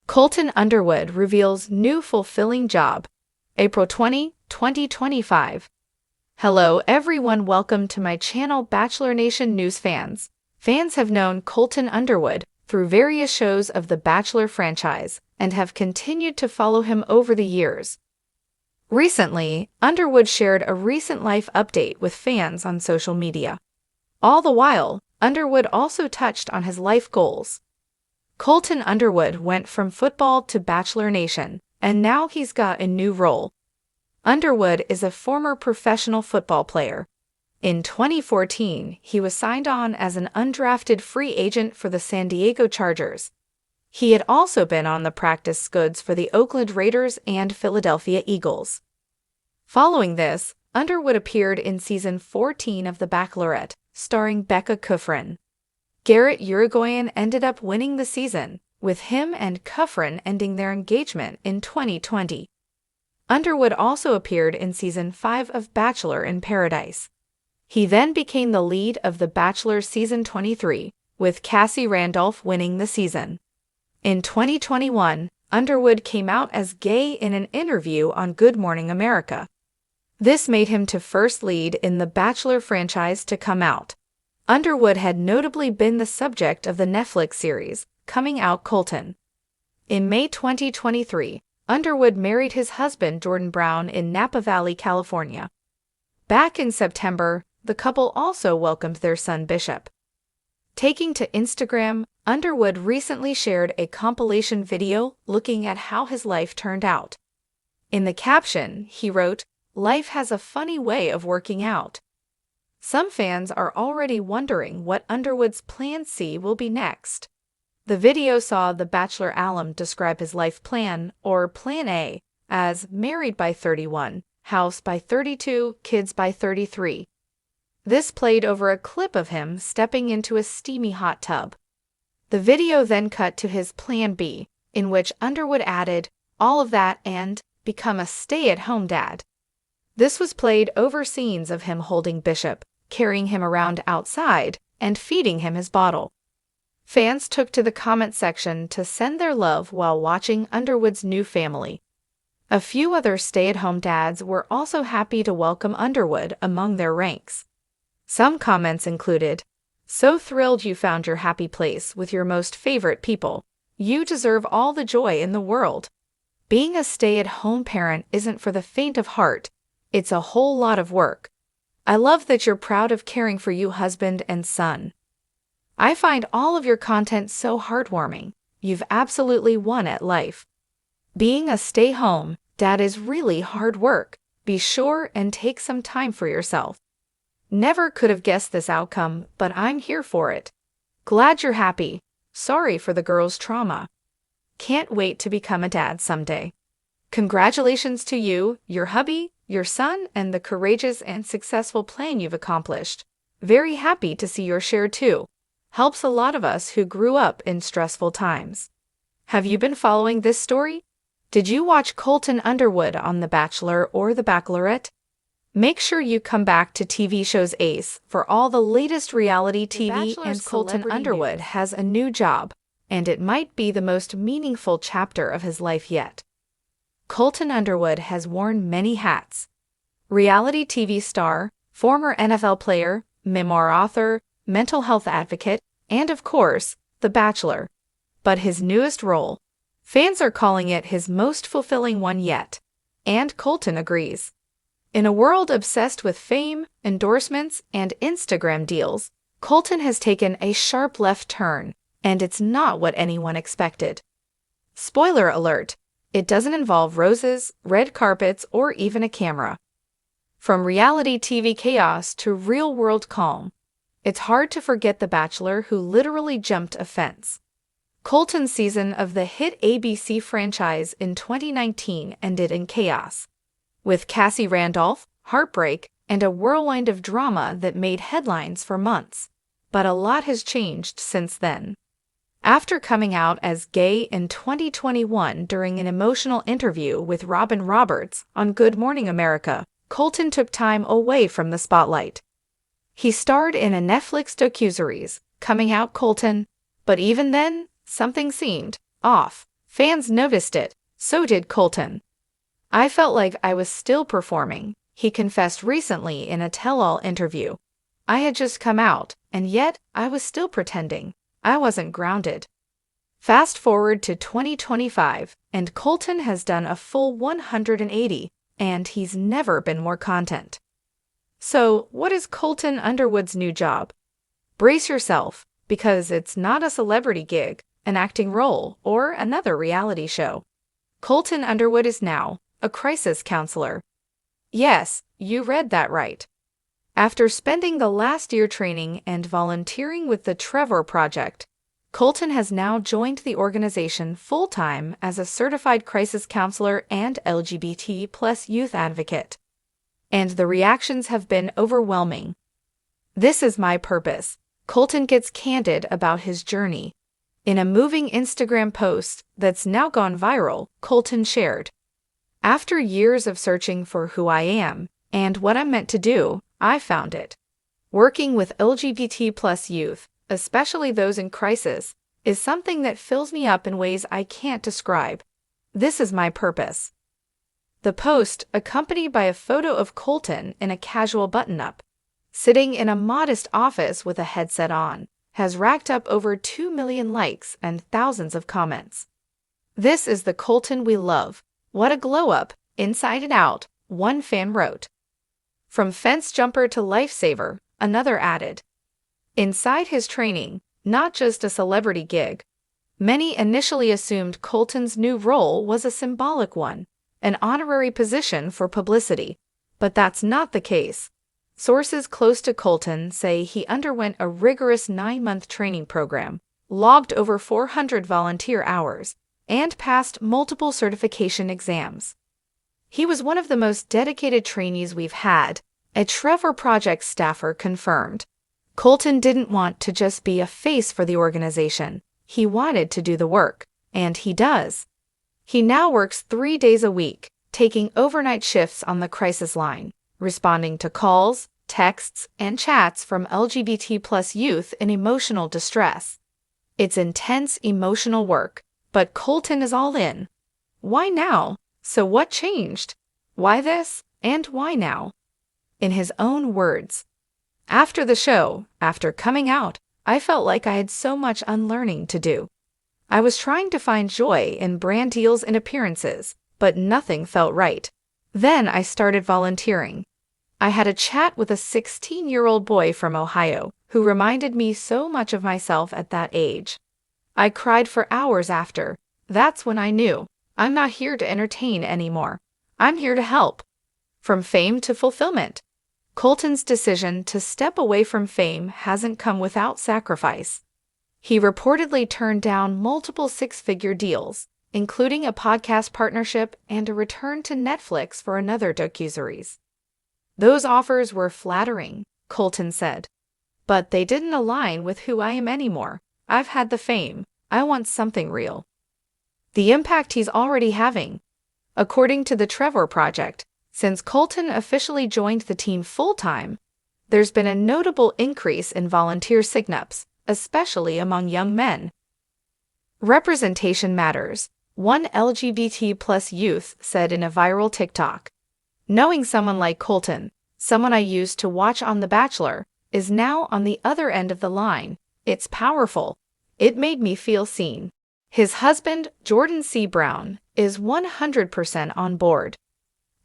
Colton Underwood reveals new fulfilling job. April 20, 2025. Hello everyone, welcome to my channel Bachelor Nation News fans. Fans have known Colton Underwood through various shows of the Bachelor franchise and have continued to follow him over the years. Recently, Underwood shared a recent life update with fans on social media. All the while, Underwood also touched on his life goals. Colton Underwood went from football to Bachelor Nation, and now he's got a new role. Underwood is a former professional football player. In 2014, he was signed on as an undrafted free agent for the San Diego Chargers. He had also been on the practice squads for the Oakland Raiders and Philadelphia Eagles. Following this, Underwood appeared in season 14 of The Bachelorette, starring Becca Kufrin. Garrett Uruguayan ended up winning the season, with him and Kufrin ending their engagement in 2020. Underwood also appeared in season 5 of Bachelor in Paradise. He then became the lead of The Bachelor season 23, with Cassie Randolph winning the season. In 2021, Underwood came out as gay in an interview on Good Morning America. This made him the first lead in the Bachelor franchise to come out. Underwood had notably been the subject of the Netflix series, Coming Out Colton. In May 2023, Underwood married his husband Jordan Brown in Napa Valley, California. Back in September, the couple also welcomed their son Bishop. Taking to Instagram, Underwood recently shared a compilation video looking at how his life turned out. In the caption, he wrote, "Life has a funny way of working out." Some fans are already wondering what Underwood's Plan C will be next. The video saw the Bachelor alum describe his life plan, or Plan A, as married by 31, house by 32, kids by 33. This played over a clip of him stepping into a steamy hot tub. The video then cut to his Plan B, in which Underwood added, "all of that and become a stay-at-home dad." This was played over scenes of him holding Bishop, carrying him around outside, and feeding him his bottle. Fans took to the comment section to send their love while watching Underwood's new family. A few other stay-at-home dads were also happy to welcome Underwood among their ranks. Some comments included, "So thrilled you found your happy place with your most favorite people. You deserve all the joy in the world. Being a stay-at-home parent isn't for the faint of heart. It's a whole lot of work. I love that you're proud of caring for you husband and son. I find all of your content so heartwarming. You've absolutely won at life. Being a stay-home dad is really hard work. Be sure and take some time for yourself. Never could have guessed this outcome, but I'm here for it. Glad you're happy. Sorry for the girl's trauma. Can't wait to become a dad someday. Congratulations to you, your hubby, your son, and the courageous and successful plan you've accomplished. Very happy to see your share too. Helps a lot of us who grew up in stressful times." Have you been following this story? Did you watch Colton Underwood on The Bachelor or The Bachelorette? Make sure you come back to TV shows Ace for all the latest reality TV, and Colton Underwood has a new job, and it might be the most meaningful chapter of his life yet. Colton Underwood has worn many hats. Reality TV star, former NFL player, memoir author, mental health advocate, and of course, The Bachelor. But his newest role, fans are calling it his most fulfilling one yet, and Colton agrees. In a world obsessed with fame, endorsements, and Instagram deals, Colton has taken a sharp left turn, and it's not what anyone expected. Spoiler alert, it doesn't involve roses, red carpets, or even a camera. From reality TV chaos to real-world calm, it's hard to forget the Bachelor who literally jumped a fence. Colton's season of the hit ABC franchise in 2019 ended in chaos, with Cassie Randolph, heartbreak, and a whirlwind of drama that made headlines for months. But a lot has changed since then. After coming out as gay in 2021 during an emotional interview with Robin Roberts on Good Morning America, Colton took time away from the spotlight. He starred in a Netflix docuseries, Coming Out Colton, but even then, something seemed off. Fans noticed it, so did Colton. I felt like I was still performing, he confessed recently in a tell-all interview. I had just come out, and yet I was still pretending. I wasn't grounded. Fast forward to 2025, and Colton has done a full 180, and he's never been more content. So, what is Colton Underwood's new job? Brace yourself, because it's not a celebrity gig, an acting role, or another reality show. Colton Underwood is now a crisis counselor. Yes, you read that right. After spending the last year training and volunteering with the Trevor Project, Colton has now joined the organization full-time as a certified crisis counselor and LGBT+ youth advocate. And the reactions have been overwhelming. This is my purpose. Colton gets candid about his journey. In a moving Instagram post that's now gone viral, Colton shared, "After years of searching for who I am and what I'm meant to do, I found it. Working with LGBT+ youth, especially those in crisis, is something that fills me up in ways I can't describe. This is my purpose." The post, accompanied by a photo of Colton in a casual button-up, sitting in a modest office with a headset on, has racked up over 2 million likes and thousands of comments. "This is the Colton we love. What a glow-up, inside and out," one fan wrote. "From fence jumper to lifesaver," another added. Inside his training, not just a celebrity gig. Many initially assumed Colton's new role was a symbolic one, an honorary position for publicity, but that's not the case. Sources close to Colton say he underwent a rigorous 9-month training program, logged over 400 volunteer hours, and passed multiple certification exams. He was one of the most dedicated trainees we've had, a Trevor Project staffer confirmed. Colton didn't want to just be a face for the organization. He wanted to do the work, and he does. He now works 3 days a week, taking overnight shifts on the crisis line, responding to calls, texts, and chats from LGBT+ youth in emotional distress. It's intense emotional work, but Colton is all in. Why now? So what changed? Why this, and why now? In his own words, "After the show, after coming out, I felt like I had so much unlearning to do. I was trying to find joy in brand deals and appearances, but nothing felt right. Then I started volunteering. I had a chat with a 16-year-old boy from Ohio who reminded me so much of myself at that age. I cried for hours after. That's when I knew, I'm not here to entertain anymore. I'm here to help." From fame to fulfillment. Colton's decision to step away from fame hasn't come without sacrifice. He reportedly turned down multiple 6-figure deals, including a podcast partnership and a return to Netflix for another docuseries. "Those offers were flattering," Colton said, "but they didn't align with who I am anymore. I've had the fame. I want something real." The impact he's already having. According to the Trevor Project, since Colton officially joined the team full-time, there's been a notable increase in volunteer signups, especially among young men. Representation matters, one LGBT+ youth said in a viral TikTok. "Knowing someone like Colton, someone I used to watch on The Bachelor, is now on the other end of the line. It's powerful. It made me feel seen." His husband, Jordan C. Brown, is 100% on board.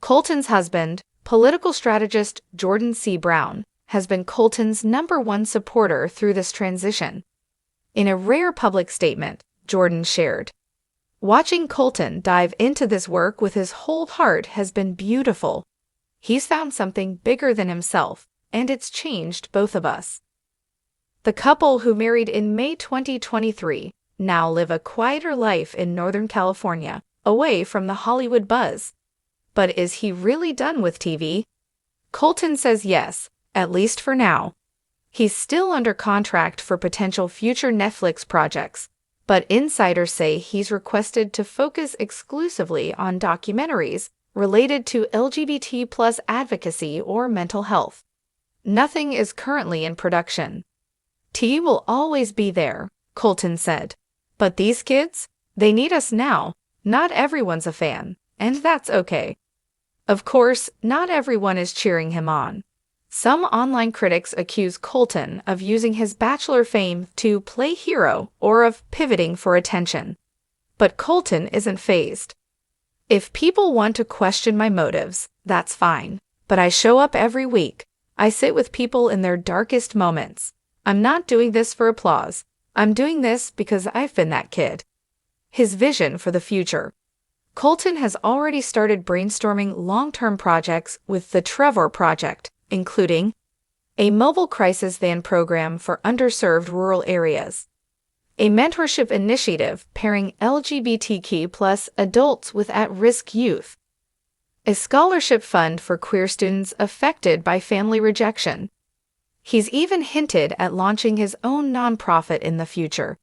Colton's husband, political strategist Jordan C. Brown, has been Colton's #1 supporter through this transition. In a rare public statement, Jordan shared, "Watching Colton dive into this work with his whole heart has been beautiful. He's found something bigger than himself, and it's changed both of us." The couple, who married in May 2023, now live a quieter life in Northern California, away from the Hollywood buzz. But is he really done with TV? Colton says yes, at least for now. He's still under contract for potential future Netflix projects, but insiders say he's requested to focus exclusively on documentaries related to LGBT+ advocacy or mental health. Nothing is currently in production. "T will always be there," Colton said. "But these kids? They need us now. Not everyone's a fan, and that's okay. Of course, not everyone is cheering him on. Some online critics accuse Colton of using his Bachelor fame to play hero or of pivoting for attention. But Colton isn't fazed. If people want to question my motives, that's fine. But I show up every week. I sit with people in their darkest moments. I'm not doing this for applause. I'm doing this because I've been that kid. His vision for the future. Colton has already started brainstorming long-term projects with the Trevor Project, including a mobile crisis van program for underserved rural areas, a mentorship initiative pairing LGBTQ+ adults with at-risk youth, a scholarship fund for queer students affected by family rejection. He's even hinted at launching his own nonprofit in the future.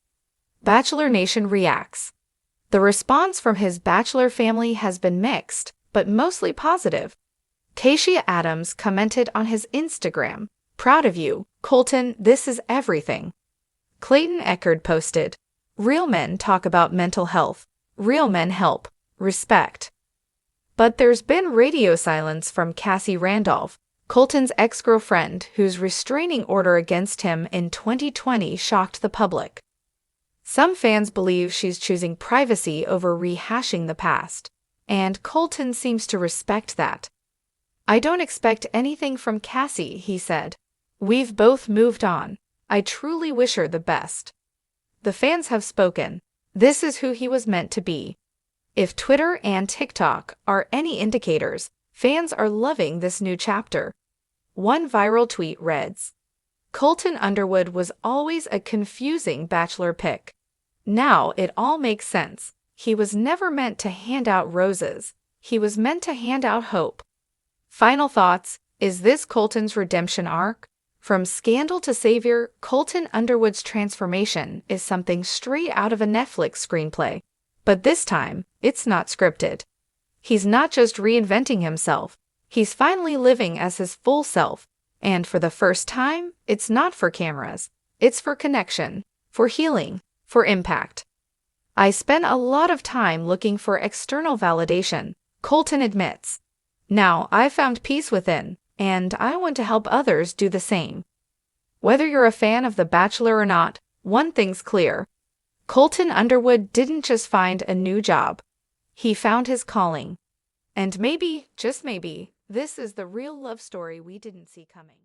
Bachelor Nation reacts. The response from his Bachelor family has been mixed, but mostly positive. Tashia Adams commented on his Instagram, "Proud of you, Colton, this is everything." Clayton Eckerd posted, "Real men talk about mental health. Real men help. Respect." But there's been radio silence from Cassie Randolph, Colton's ex-girlfriend, whose restraining order against him in 2020 shocked the public. Some fans believe she's choosing privacy over rehashing the past, and Colton seems to respect that. "I don't expect anything from Cassie," he said. "We've both moved on. I truly wish her the best." The fans have spoken. This is who he was meant to be. If Twitter and TikTok are any indicators, fans are loving this new chapter. One viral tweet reads, "Colton Underwood was always a confusing Bachelor pick. Now it all makes sense. He was never meant to hand out roses. He was meant to hand out hope." Final thoughts. Is this Colton's redemption arc? From scandal to savior, Colton Underwood's transformation is something straight out of a Netflix screenplay. But this time, it's not scripted. He's not just reinventing himself. He's finally living as his full self. And for the first time, it's not for cameras. It's for connection, for healing, for impact. "I spent a lot of time looking for external validation," Colton admits. "Now I've found peace within, and I want to help others do the same." Whether you're a fan of The Bachelor or not, one thing's clear. Colton Underwood didn't just find a new job. He found his calling. And maybe, just maybe, this is the real love story we didn't see coming.